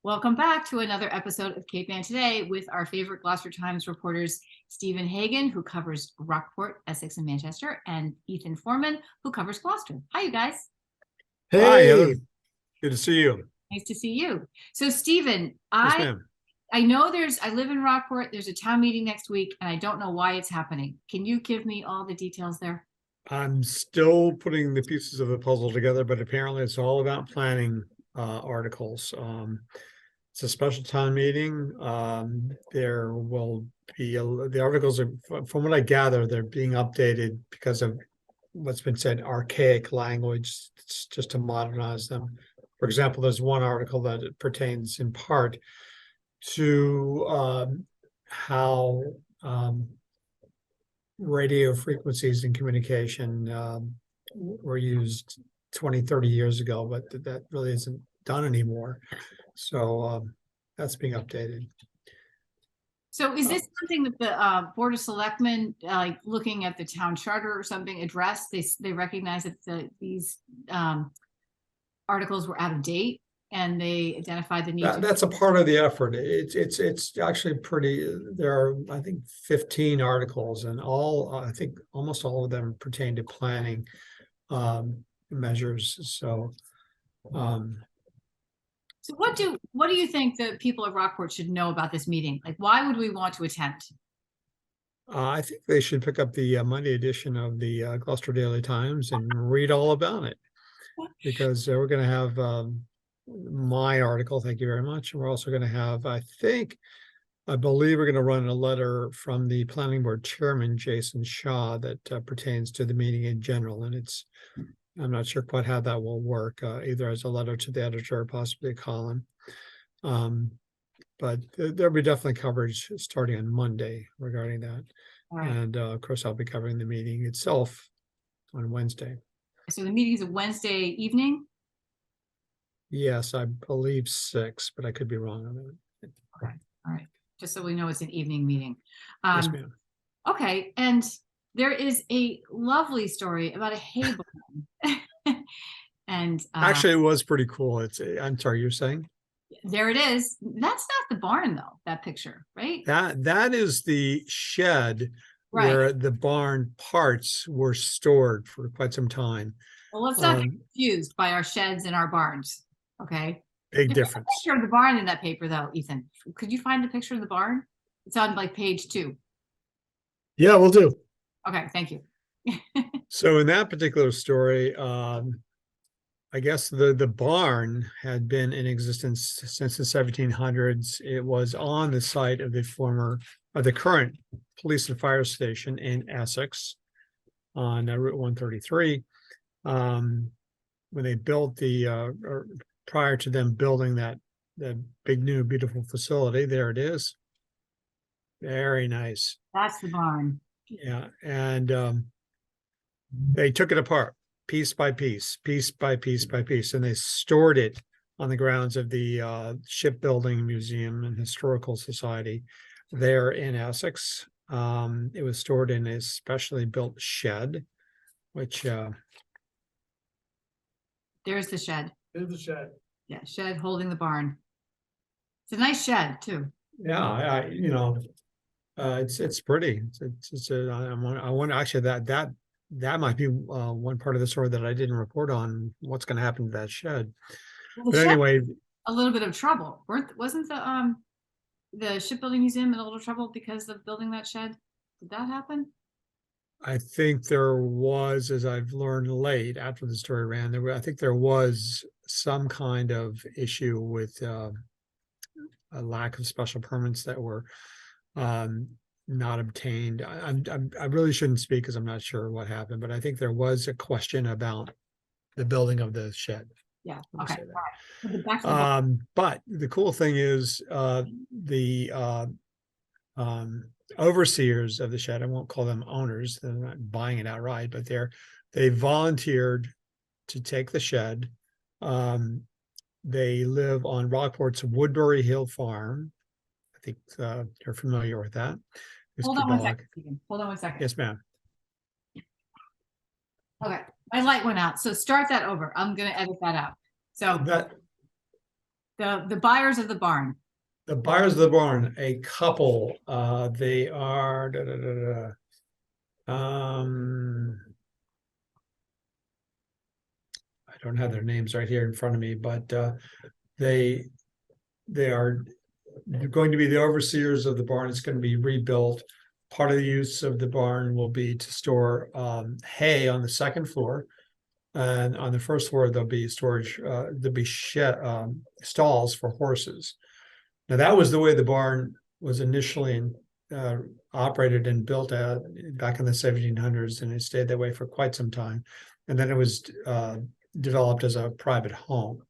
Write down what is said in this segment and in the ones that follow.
Welcome back to another episode of Cape Ann Today with our favorite Gloucester Times reporters, Stephen Hagan, who covers Rockport, Essex, and Manchester, and Ethan Forman, who covers Gloucester. Hi, you guys. Hi, Heather. Hey, Good to see you. Nice to see you. So, Stephen, Yes, I ma'am. know I live in Rockport. There's a town meeting next week, and I don't know why it's happening. Can you give me all the details there? I'm still putting the pieces of the puzzle together, but apparently it's all about planning articles. It's a special town meeting. There will be the articles are, from what I gather, they're being updated because of what's been said, archaic language, it's just to modernize them. For example, there's one article that it pertains in part to how radio frequencies in communication were used 20, 30 years ago, but that really isn't done anymore. So that's being updated. So is this something that the Board of Selectmen, like looking at the town charter or something, addressed? They recognize that these articles were out of date, and they identified the need to. That's a part of the effort. It's actually pretty. There are, I think, 15 articles, and I think almost all of them pertain to planning measures. So So what do you think the people of Rockport should know about this meeting? Like, why would we want to attend? I think they should pick up the Monday edition of the Gloucester Daily Times and read all about it, because we're going to have my article. Thank you very much. And we're also going to have, I believe we're going to run a letter from the planning board chairman, Jason Shaw, that pertains to the meeting in general. And I'm not sure quite how that will work, either as a letter to the editor or possibly a column. But there'll be definitely coverage starting on Monday regarding that. Right. And of course, I'll be covering the meeting itself on Wednesday. So the meeting is a Wednesday evening? Yes, I believe 6, but I could be wrong on that. Okay, all right. Just so we know it's an evening meeting. Yes, ma'am. Okay, and there is a lovely story about a hay barn. And actually, it was pretty cool. I'm sorry, you're saying? There it is. That's not the barn, though, that picture, right? That is the shed, Right. where the barn parts were stored for quite some time. Well, let's not get confused by our sheds and our barns. Okay. Big There's difference. a picture of the barn in that paper, though, Ethan. Could you find the picture of the barn? It's on like page 2. Yeah, we'll do. Okay, thank you. So in that particular story, I guess the barn had been in existence since the 1700s. It was on the site of the current police and fire station in Essex on Route 133. When they built or prior to them building that big new beautiful facility, there it is. Very nice. That's the barn. Yeah, and they took it apart piece by piece, and they stored it on the grounds of the Shipbuilding Museum and Historical Society there in Essex. It was stored in a specially built shed, which There's the shed. there's the shed. Yeah, shed holding the barn. It's a nice shed, too. yeah, it's pretty. I wonder actually that might be one part of the story that I didn't report on. What's going to happen to that shed? Well, But anyway, a little bit of trouble. Wasn't the Shipbuilding Museum in a little trouble because of building that shed? Did that happen? I think there was, as I've learned late after the story ran, I think there was some kind of issue with a lack of special permits that were not obtained. I really shouldn't speak because I'm not sure what happened, but I think there was a question about the building of the shed. Yeah. Let me Okay. say that. All right. Back to the barn. But the cool thing is the overseers of the shed, I won't call them owners, they're not buying it outright, but they volunteered to take the shed. They live on Rockport's Woodbury Hill Farm. I think you're familiar with that. Hold on one second, Stephen. Hold on one second. Yes, ma'am. Okay, my light went out, so start that over. I'm going to edit that out. So The buyers of the barn. The buyers of the barn, a couple, they are, I don't have their names right here in front of me, but they are going to be the overseers of the barn. It's going to be rebuilt. Part of the use of the barn will be to store hay on the second floor. And on the first floor, there'll be storage, there'll be stalls for horses. Now, that was the way the barn was initially operated and built at back in the 1700s, and it stayed that way for quite some time. And then it was developed as a private home.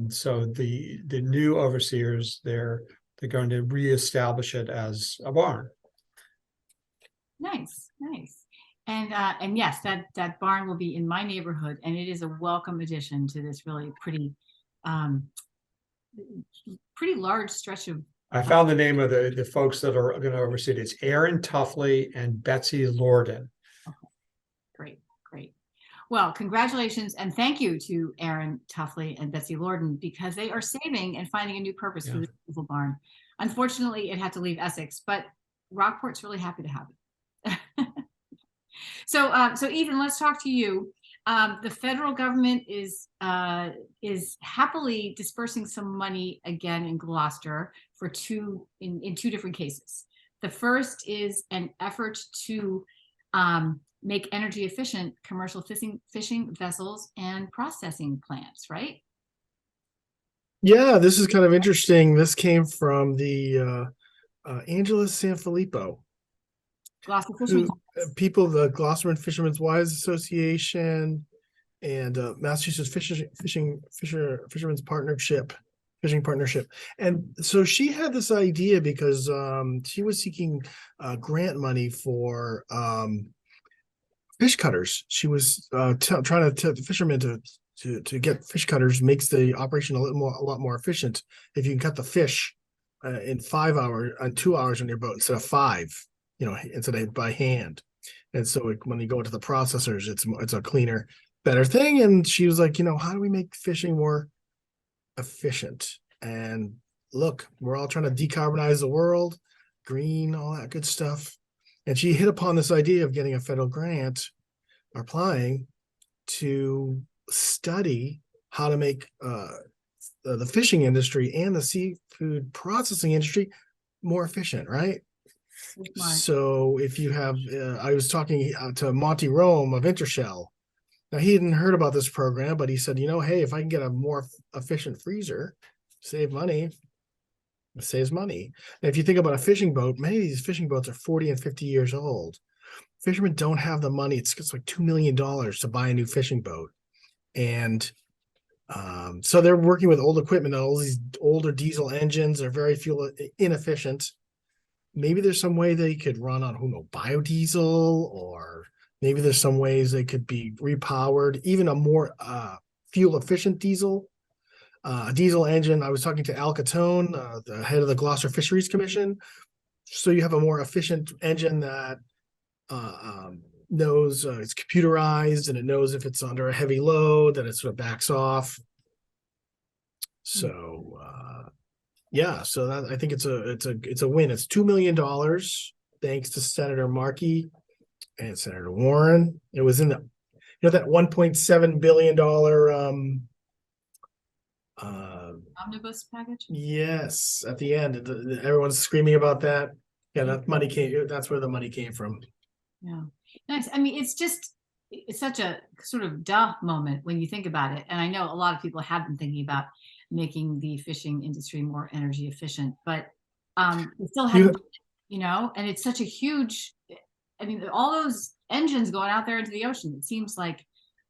So the new overseers, they're going to reestablish it as a barn. Nice, nice. And yes, that barn will be in my neighborhood, and it is a welcome addition to this really pretty large stretch of. I found the name of the folks that are going to oversee it. It's Aaron Tuffley and Betsy Lorden. Okay. Great, great. Well, congratulations and thank you to Aaron Tuffley and Betsy Lorden, because they are saving and finding a new purpose for this beautiful barn. Unfortunately, it had to leave Essex, but Rockport's really happy to have it. So Ethan, let's talk to you. The federal government is happily dispersing some money again in Gloucester for in two different cases. The first is an effort to make energy efficient commercial fishing vessels and processing plants, right? Yeah, this is kind of interesting. This came from the Angela Sanfilippo. Gloucester Fishermen's people, the Gloucester Fishermen's Wives Association and Massachusetts Fishermen's Fishing Partnership. And so she had this idea because she was seeking grant money for fish cutters. She was trying to tell the fishermen to get fish cutters, makes the operation a lot more efficient if you can cut the fish in 5 hours, 2 hours on your boat instead of 5. Instead of by hand. And so when you go into the processors, it's a cleaner, better thing. And she was like, how do we make fishing more efficient? And look, we're all trying to decarbonize the world, green, all that good stuff. And she hit upon this idea of getting a federal grant, or applying to study how to make the fishing industry and the seafood processing industry more efficient, right? So if you have, I was talking to Monty Rome of Intershell. Now, he hadn't heard about this program, but he said, hey, if I can get a more efficient freezer, save money, it saves money. And if you think about a fishing boat, many of these fishing boats are 40 and 50 years old. Fishermen don't have the money. It's like $2 million to buy a new fishing boat. And so they're working with old equipment. All these older diesel engines are very fuel inefficient. Maybe there's some way they could run on, biodiesel, or maybe there's some ways they could be repowered, even a more fuel efficient diesel engine. I was talking to Al Catone, the head of the Gloucester Fisheries Commission. So you have a more efficient engine that knows it's computerized, and it knows if it's under a heavy load, that it sort of backs off. So so that, I think it's a win. It's $2 million thanks to Senator Markey and Senator Warren. It was in the that $1.7 billion omnibus package. Yes, at the end, everyone's screaming about that. Yeah, that money came. That's where the money came from. Yeah, nice. I mean, it's such a sort of duh moment when you think about it. And I know a lot of people have been thinking about making the fishing industry more energy efficient, but we still haven't, and it's such a huge, all those engines going out there into the ocean. It seems like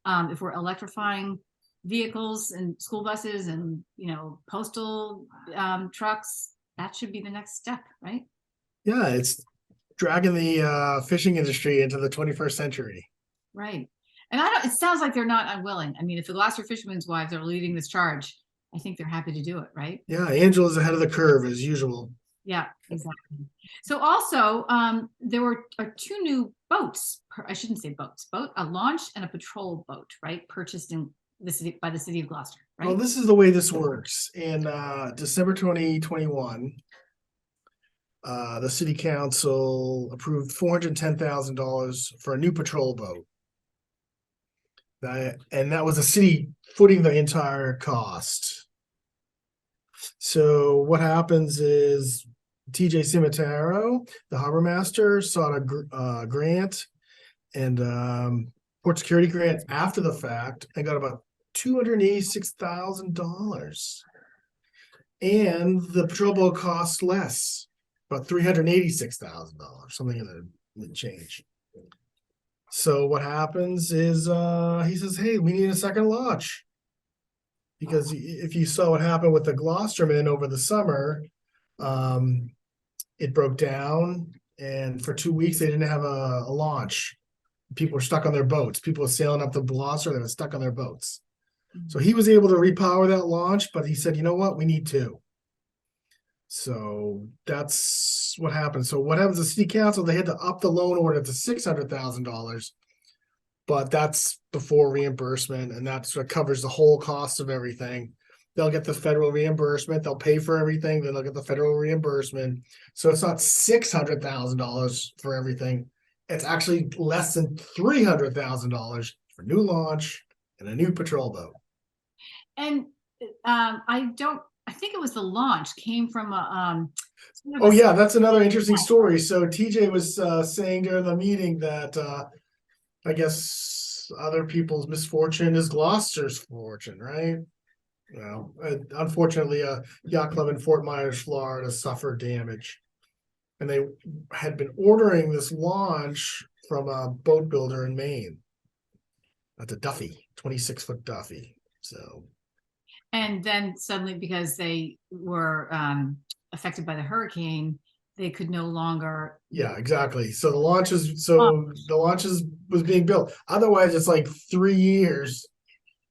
if we're electrifying vehicles and school buses and, postal trucks, that should be the next step, right? Yeah, it's dragging the fishing industry into the 21st century. Right. And it sounds like they're not unwilling. I mean, if the Gloucester Fishermen's Wives are leading this charge, I think they're happy to do it, right? Yeah, Angela's ahead of the curve as usual. Yeah, exactly. So also, there were 2 new boats. I shouldn't say boats. A launch and a patrol boat, right? Purchased in by the city of Gloucester, right? Well, this is the way this works. In December 2021, the city council approved $410,000 for a new patrol boat. And that was the city footing the entire cost. So what happens is TJ Cimitaro, the harbor master, sought a grant and port security grant after the fact and got about $286,000. And the patrol boat costs less, about $386,000, something in the change. So what happens is he says, hey, we need a second launch. Because if you saw what happened with the Gloucesterman over the summer, it broke down, and for 2 weeks they didn't have a launch. People were stuck on their boats. People were sailing up the Gloucester, they were stuck on their boats. So he was able to repower that launch, but he said, you know what, we need two. So that's what happened. So what happens, the city council, they had to up the loan order to $600,000, but that's before reimbursement, and that's what covers the whole cost of everything. They'll get the federal reimbursement, they'll pay for everything, then they'll get the federal reimbursement. So it's not $600,000 for everything. It's actually less than $300,000 for new launch and a new patrol boat. And I think it was the launch came from a Oh yeah, that's another interesting story. So TJ was saying during the meeting that I guess other people's misfortune is Gloucester's fortune, right? Well, unfortunately, a yacht club in Fort Myers, Florida suffered damage. And they had been ordering this launch from a boat builder in Maine. That's a Duffy, 26-foot Duffy. So, and then suddenly, because they were affected by the hurricane, they could no longer. Yeah, exactly. So the launch was being built. Otherwise, it's like 3 years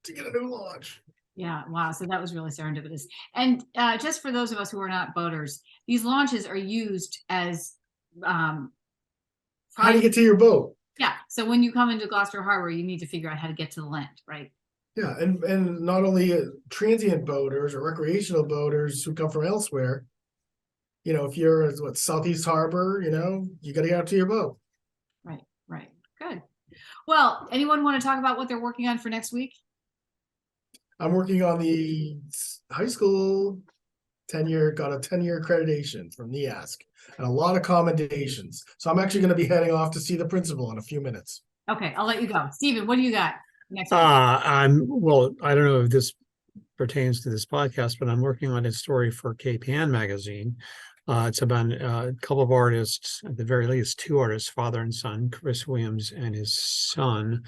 to get a new launch. Yeah, wow. So that was really serendipitous. And just for those of us who are not boaters, these launches are used as how do you get to your boat? Yeah. So when you come into Gloucester Harbor, you need to figure out how to get to the land, right? Yeah, and not only transient boaters or recreational boaters who come from elsewhere. You know, if you're at Southeast Harbor, you know, you got to get out to your boat. Right, right. Good. Well, anyone want to talk about what they're working on for next week? I'm working on the high school got a 10-year accreditation from NEASC and a lot of commendations. So I'm actually going to be heading off to see the principal in a few minutes. Okay, I'll let you go. Stephen, what do you got next week? Well, I don't know if this pertains to this podcast, but I'm working on a story for Cape Ann magazine. It's about a couple of artists, at the very least, two artists, father and son, Chris Williams and his son.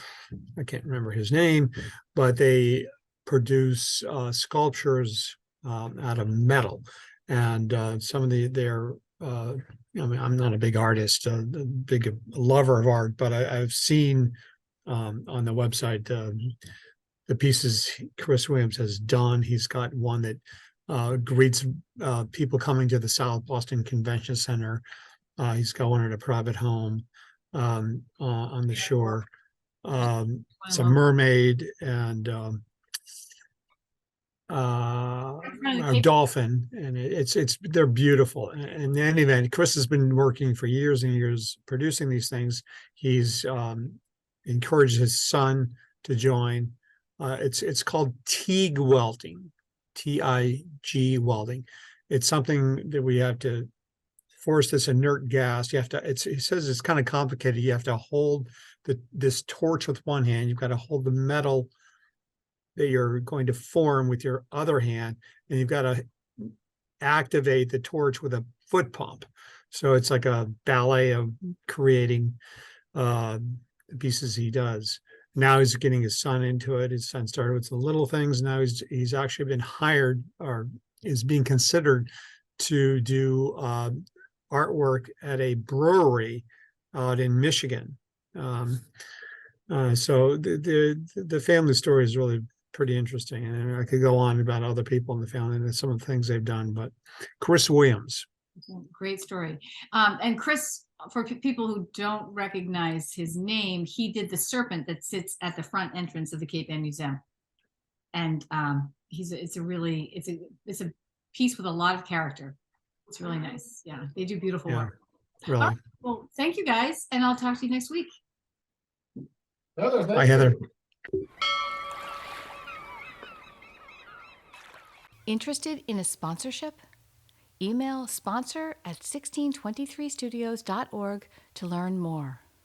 I can't remember his name, but they produce sculptures out of metal. And some of their I mean, I'm not a big artist, a big lover of art, but I've seen on the website the pieces Chris Williams has done. He's got one that greets people coming to the South Boston Convention Center. He's got one at a private home on the shore. It's a mermaid and a dolphin, and they're beautiful. And in any event, Chris has been working for years and years producing these things. He's encouraged his son to join. It's called TIG welding, TIG welding. It's something that we have to force this inert gas. You have to. He says it's kind of complicated. You have to hold this torch with one hand. You've got to hold the metal that you're going to form with your other hand, and you've got to activate the torch with a foot pump. So it's like a ballet of creating pieces he does. Now he's getting his son into it. His son started with the little things. Now he's actually been hired, or is being considered to do artwork at a brewery out in Michigan. So the family story is really pretty interesting, and I could go on about other people in the family and some of the things they've done. But Chris Williams, great story. And Chris, for people who don't recognize his name, he did the serpent that sits at the front entrance of the Cape Ann Museum. And it's a piece with a lot of character. It's really nice. Yeah, they do beautiful Yeah, work. really. All right, well, thank you guys, and I'll talk to you next week. Heather, Bye, Heather. Interested in a sponsorship? Email sponsor@1623studios.org to learn more.